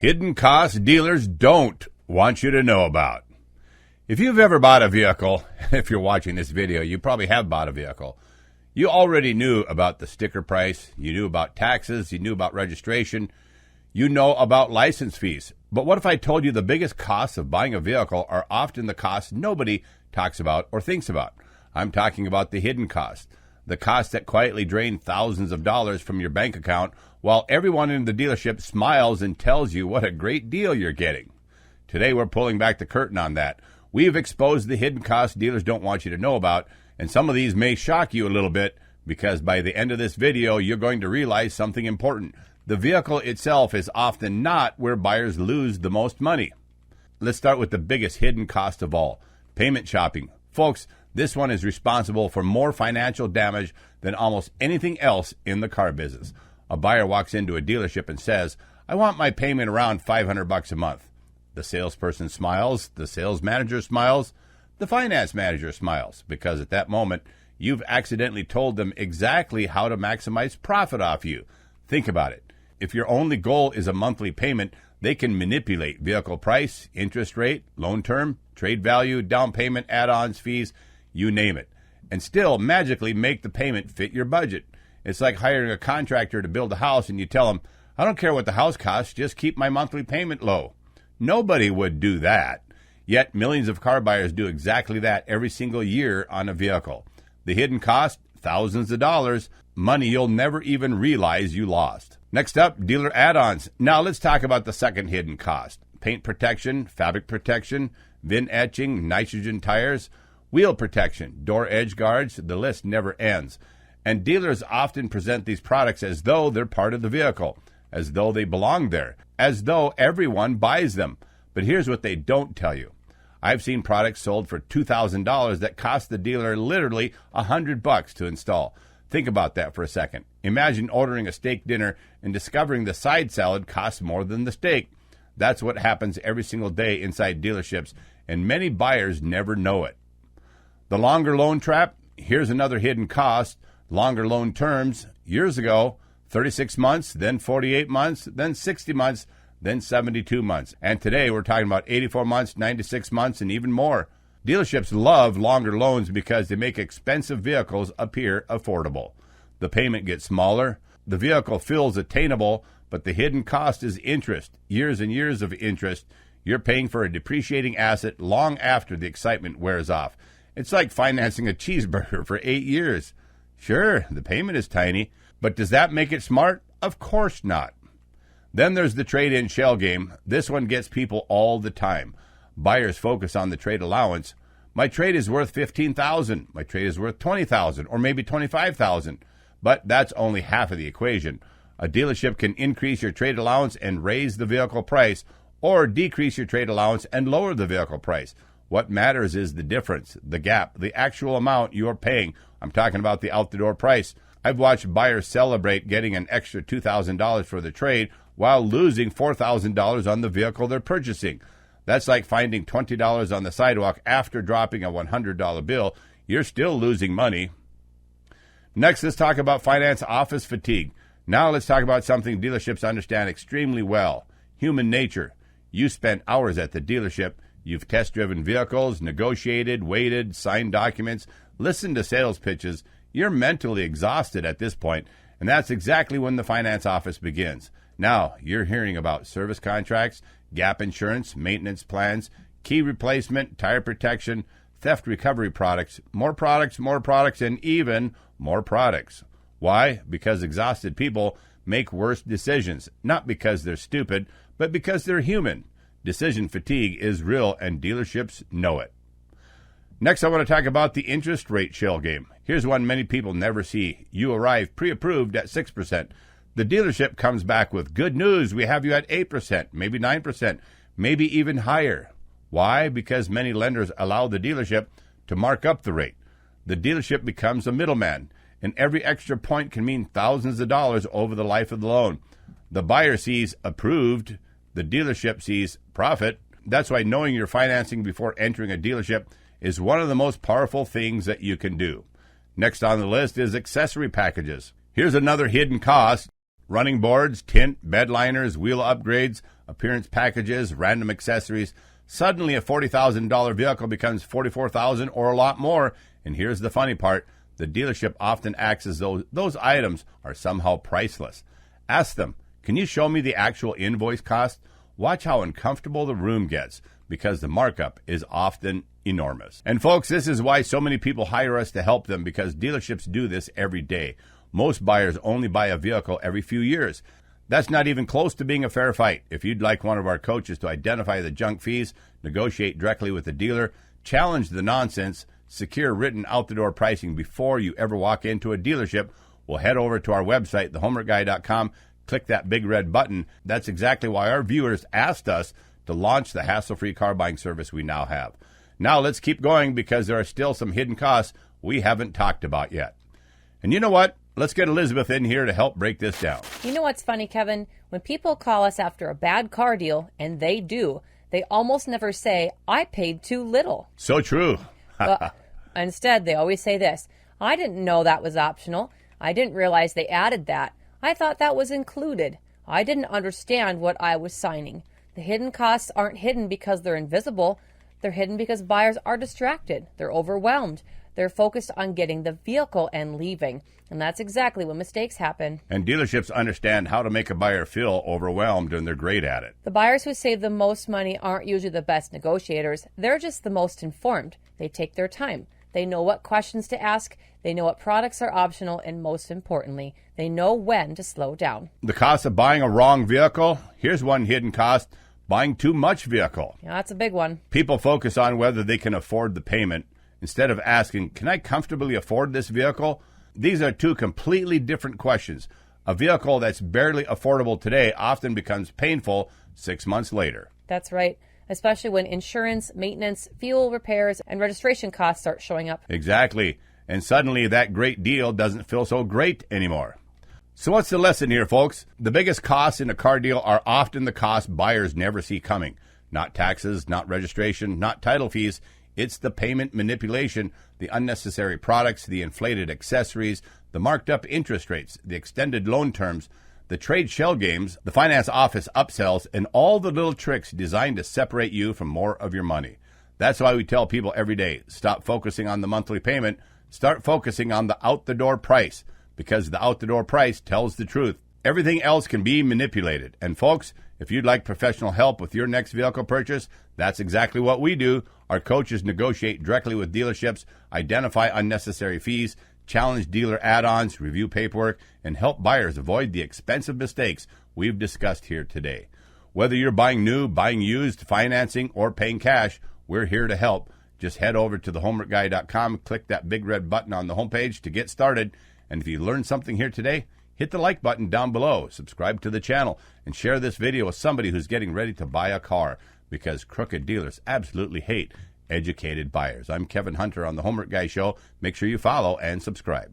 Hidden costs dealers don't want you to know about. If you've ever bought a vehicle, if you're watching this video, you probably have bought a vehicle. You already knew about the sticker price, you knew about taxes, you knew about registration, you know about license fees. But what if I told you the biggest costs of buying a vehicle are often the costs nobody talks about or thinks about? I'm talking about the hidden costs, the costs that quietly drain thousands of dollars from your bank account while everyone in the dealership smiles and tells you what a great deal you're getting. Today we're pulling back the curtain on that. We've exposed the hidden costs dealers don't want you to know about, and some of these may shock you a little bit because by the end of this video you're going to realize something important. The vehicle itself is often not where buyers lose the most money. Let's start with the biggest hidden cost of all, payment shopping. Folks, this one is responsible for more financial damage than almost anything else in the car business. A buyer walks into a dealership and says, "I want my payment around $500 a month." The salesperson smiles, the sales manager smiles, the finance manager smiles, because at that moment, you've accidentally told them exactly how to maximize profit off you. Think about it. If your only goal is a monthly payment, they can manipulate vehicle price, interest rate, loan term, trade value, down payment, add-ons, fees, you name it, and still magically make the payment fit your budget. It's like hiring a contractor to build a house and you tell them, "I don't care what the house costs, just keep my monthly payment low." Nobody would do that. Yet millions of car buyers do exactly that every single year on a vehicle. The hidden cost, thousands of dollars, money you'll never even realize you lost. Next up, dealer add-ons. Now let's talk about the second hidden cost. Paint protection, fabric protection, VIN etching, nitrogen tires, wheel protection, door edge guards, the list never ends. And dealers often present these products as though they're part of the vehicle, as though they belong there, as though everyone buys them. But here's what they don't tell you. I've seen products sold for $2,000 that cost the dealer literally $100 to install. Think about that for a second. Imagine ordering a steak dinner and discovering the side salad costs more than the steak. That's what happens every single day inside dealerships, and many buyers never know it. The longer loan trap, here's another hidden cost. Longer loan terms, years ago, 36 months, then 48 months, then 60 months, then 72 months. And today we're talking about 84 months, 96 months, and even more. Dealerships love longer loans because they make expensive vehicles appear affordable. The payment gets smaller, the vehicle feels attainable, but the hidden cost is interest, years and years of interest. You're paying for a depreciating asset long after the excitement wears off. It's like financing a cheeseburger for 8 years. Sure, the payment is tiny, but does that make it smart? Of course not. Then there's the trade-in shell game. This one gets people all the time. Buyers focus on the trade allowance. My trade is worth $15,000. My trade is worth $20,000 or maybe $25,000. But that's only half of the equation. A dealership can increase your trade allowance and raise the vehicle price, or decrease your trade allowance and lower the vehicle price. What matters is the difference, the gap, the actual amount you're paying. I'm talking about the out-the-door price. I've watched buyers celebrate getting an extra $2,000 for the trade while losing $4,000 on the vehicle they're purchasing. That's like finding $20 on the sidewalk after dropping a $100 bill. You're still losing money. Next, let's talk about finance office fatigue. Now let's talk about something dealerships understand extremely well, human nature. You spent hours at the dealership. You've test-driven vehicles, negotiated, waited, signed documents, listened to sales pitches. You're mentally exhausted at this point, and that's exactly when the finance office begins. Now, you're hearing about service contracts, gap insurance, maintenance plans, key replacement, tire protection, theft recovery products, and even more products. Why? Because exhausted people make worse decisions, not because they're stupid, but because they're human. Decision fatigue is real, and dealerships know it. Next, I want to talk about the interest rate shell game. Here's one many people never see. You arrive pre-approved at 6%. The dealership comes back with, "Good news, we have you at 8%, maybe 9%, maybe even higher." Why? Because many lenders allow the dealership to mark up the rate. The dealership becomes a middleman, and every extra point can mean thousands of dollars over the life of the loan. The buyer sees approved, the dealership sees profit. That's why knowing your financing before entering a dealership is one of the most powerful things that you can do. Next on the list is accessory packages. Here's another hidden cost. Running boards, tint, bed liners, wheel upgrades, appearance packages, random accessories. Suddenly a $40,000 vehicle becomes $44,000 or a lot more. And here's the funny part. The dealership often acts as though those items are somehow priceless. Ask them, can you show me the actual invoice cost? Watch how uncomfortable the room gets, because the markup is often enormous. And folks, this is why so many people hire us to help them, because dealerships do this every day. Most buyers only buy a vehicle every few years. That's not even close to being a fair fight. If you'd like one of our coaches to identify the junk fees, negotiate directly with the dealer, challenge the nonsense, secure written out-the-door pricing before you ever walk into a dealership, well, head over to our website, thehomeworkguy.com, click that big red button. That's exactly why our viewers asked us to launch the hassle-free car buying service we now have. Now let's keep going, because there are still some hidden costs we haven't talked about yet. And you know what? Let's get Elizabeth in here to help break this down. You know what's funny, Kevin? When people call us after a bad car deal, and they do, they almost never say, I paid too little. So true. Well, instead, they always say this: I didn't know that was optional. I didn't realize they added that. I thought that was included. I didn't understand what I was signing. The hidden costs aren't hidden because they're invisible. They're hidden because buyers are distracted. They're overwhelmed. They're focused on getting the vehicle and leaving. And that's exactly when mistakes happen. And dealerships understand how to make a buyer feel overwhelmed, and they're great at it. The buyers who save the most money aren't usually the best negotiators. They're just the most informed. They take their time. They know what questions to ask. They know what products are optional. And most importantly, they know when to slow down. The cost of buying a wrong vehicle. Here's one hidden cost: buying too much vehicle. Yeah, that's a big one. People focus on whether they can afford the payment instead of asking, can I comfortably afford this vehicle? These are two completely different questions. A vehicle that's barely affordable today often becomes painful 6 months later. That's right, especially when insurance, maintenance, fuel, repairs, and registration costs start showing up. Exactly. And suddenly that great deal doesn't feel so great anymore. So what's the lesson here, folks? The biggest costs in a car deal are often the costs buyers never see coming. Not taxes, not registration, not title fees. It's the payment manipulation, the unnecessary products, the inflated accessories, the marked up interest rates, the extended loan terms, the trade shell games, the finance office upsells, and all the little tricks designed to separate you from more of your money. That's why we tell people every day, stop focusing on the monthly payment, start focusing on the out-the-door price, because the out-the-door price tells the truth. Everything else can be manipulated. And folks, if you'd like professional help with your next vehicle purchase, that's exactly what we do. Our coaches negotiate directly with dealerships, identify unnecessary fees, challenge dealer add-ons, review paperwork, and help buyers avoid the expensive mistakes we've discussed here today. Whether you're buying new, buying used, financing, or paying cash, we're here to help. Just head over to thehomeworkguy.com, click that big red button on the homepage to get started. And if you learned something here today, hit the like button down below, subscribe to the channel, and share this video with somebody who's getting ready to buy a car, because crooked dealers absolutely hate educated buyers. I'm Kevin Hunter on the Homework Guy Show. Make sure you follow and subscribe.